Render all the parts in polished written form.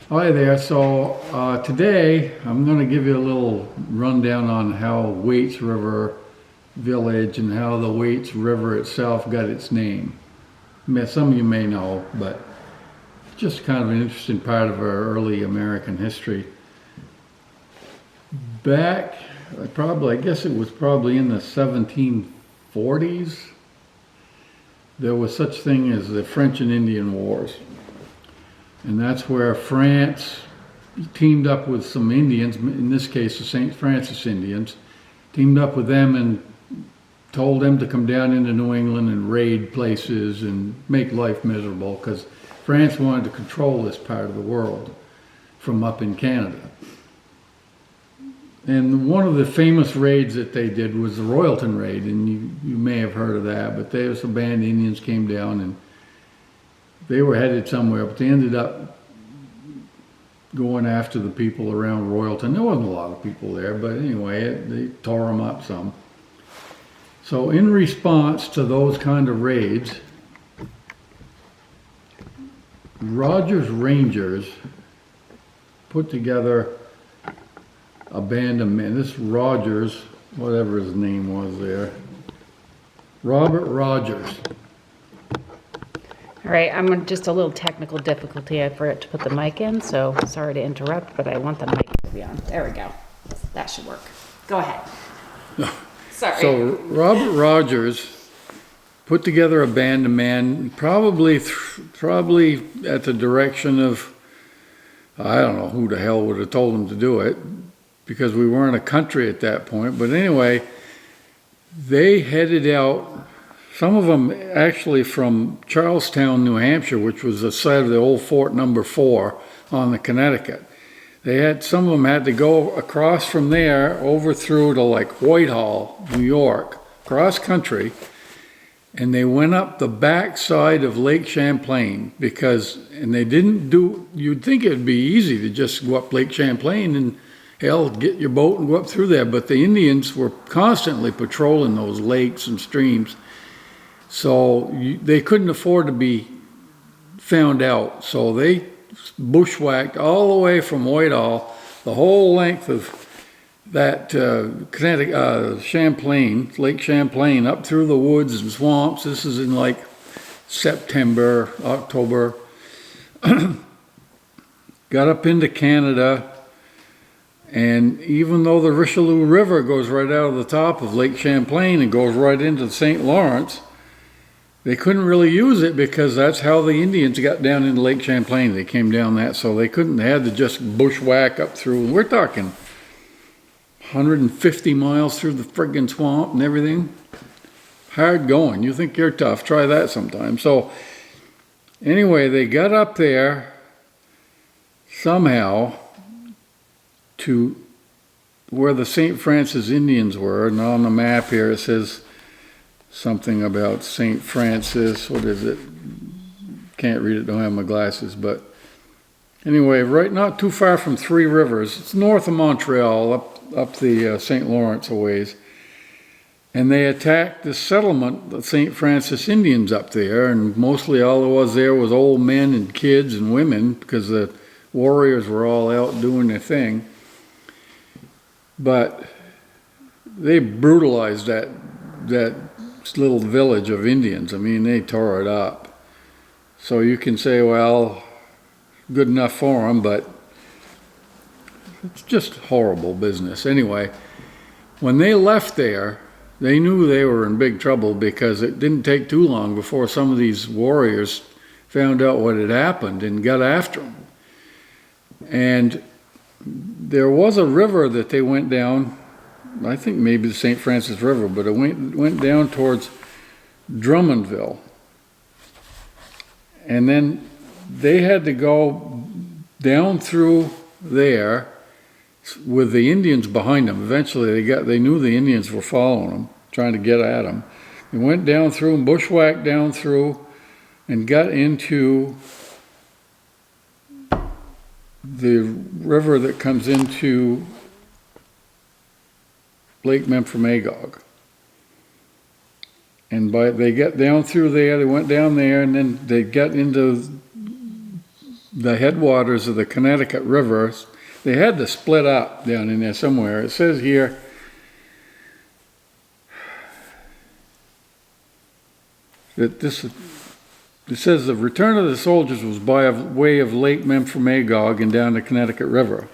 Hi there. So today I'm going to give you a little rundown on how Waits River Village and how the Waits River itself got its name. Some of you may know, but it's just kind of an interesting part of our early American history. Back, I guess it was probably in the 1740s, there was such thing as the French and Indian Wars. And that's where France teamed up with some Indians, in this case the St. Francis Indians, teamed up with them and told them to come down into New England and raid places and make life miserable because France wanted to control this part of the world from up in Canada. And one of the famous raids that they did was the Royalton raid, and you may have heard of that, but there was a band of Indians came down and they were headed somewhere, but they ended up going after the people around Royalton. There wasn't a lot of people there, but anyway, they tore them up some. So in response to those kind of raids, Rogers Rangers put together a band of men. This Rogers, whatever his name was there, Robert Rogers. All right, I'm just a little technical difficulty for it to put the mic in, so sorry to interrupt, but I want the mic to be on. There we go. That should work. Go ahead. Sorry. So Robert Rogers put together a band of men, probably at the direction of, I don't know who the hell would have told him to do it, because we weren't a country at that point. But anyway, they headed out. Some of them actually from Charlestown, New Hampshire, which was the site of the old Fort Number 4 on the Connecticut. Some of them had to go across from there over through to like Whitehall, New York, cross country, and they went up the back side of Lake Champlain and they didn't you'd think it'd be easy to just go up Lake Champlain and hell, get your boat and go up through there, but the Indians were constantly patrolling those lakes and streams. So they couldn't afford to be found out. So they bushwhacked all the way from Whitehall, the whole length of that Champlain, Lake Champlain, up through the woods and swamps. This is in like September, October. Got up into Canada. And even though the Richelieu River goes right out of the top of Lake Champlain and goes right into the St. Lawrence, they couldn't really use it because that's how the Indians got down into Lake Champlain. They came down that, so they had to just bushwhack up through. We're talking 150 miles through the friggin' swamp and everything. Hard going. You think you're tough, try that sometime. So anyway, they got up there somehow to where the St. Francis Indians were, and on the map here it says something about St. Francis. What is it? Can't read it, don't have my glasses, but anyway, not too far from Three Rivers. It's north of Montreal, up the St. Lawrence a ways. And they attacked the settlement, the St. Francis Indians up there, and mostly all there was old men and kids and women because the warriors were all out doing their thing. But they brutalized that little village of Indians. I mean, they tore it up. So you can say, well, good enough for them, but it's just horrible business. Anyway, when they left there, they knew they were in big trouble because it didn't take too long before some of these warriors found out what had happened and got after them. And there was a river that they went down, I think maybe the St. Francis River, but it went down towards Drummondville. And then they had to go down through there with the Indians behind them. Eventually they knew the Indians were following them, trying to get at them. They went down through and bushwhacked down through and got into the river that comes into Lake Memphremagog. And they got down through there, they went down there, and then they got into the headwaters of the Connecticut River. They had to split up down in there somewhere. It says here, that it says the return of the soldiers was by way of Lake Memphremagog and down the Connecticut River.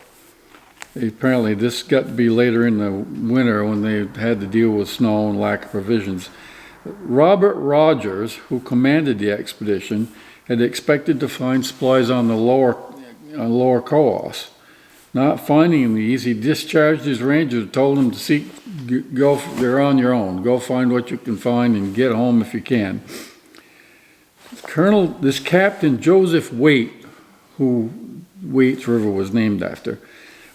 Apparently this got to be later in the winter when they had to deal with snow and lack of provisions. Robert Rogers, who commanded the expedition, had expected to find supplies on the lower Coos. Not finding these, he discharged his rangers and told them to they're on your own. Go find what you can find and get home if you can. This Captain Joseph Waite, who Waite's River was named after,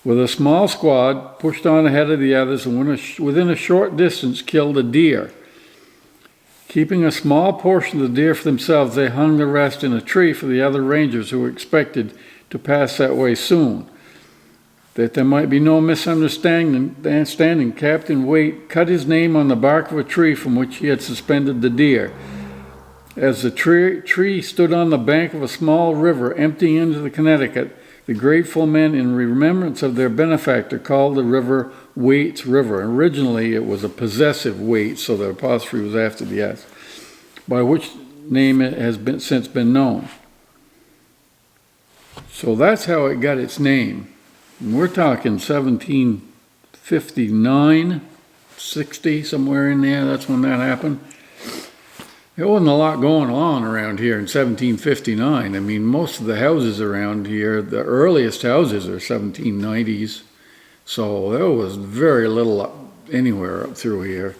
with a small squad, pushed on ahead of the others and within a short distance killed a deer. Keeping a small portion of the deer for themselves, they hung the rest in a tree for the other rangers who were expected to pass that way soon. That there might be no misunderstanding, Captain Waite cut his name on the bark of a tree from which he had suspended the deer. As the tree stood on the bank of a small river emptying into the Connecticut, the grateful men, in remembrance of their benefactor, called the river Waite's River. Originally, it was a possessive Waite, so the apostrophe was after the S, by which name it has since been known. So that's how it got its name. And we're talking 1759, 60, somewhere in there. That's when that happened. There wasn't a lot going on around here in 1759. I mean, most of the houses around here, the earliest houses are 1790s. So there was very little anywhere up through here.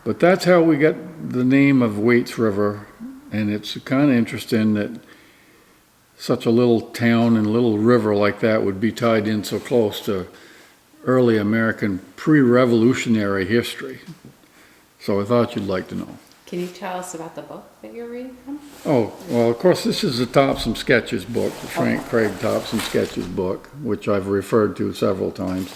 But that's how we got the name of Waite's River. And it's kind of interesting that such a little town and little river like that would be tied in so close to early American pre-revolutionary history. So I thought you'd like to know. Can you tell us about the book that you're reading from? Oh, well, of course, this is the Topsom Sketches book, the Frank Craig Topsom Sketches book, which I've referred to several times.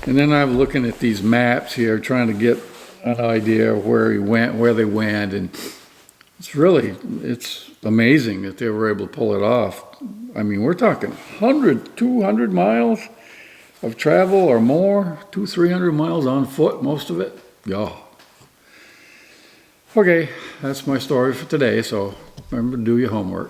And then I'm looking at these maps here, trying to get an idea of where he went, where they went, and it's amazing that they were able to pull it off. I mean, we're talking 100, 200 miles of travel or more, 200-300 miles on foot, most of it. Yeah. Okay, that's my story for today, so remember to do your homework.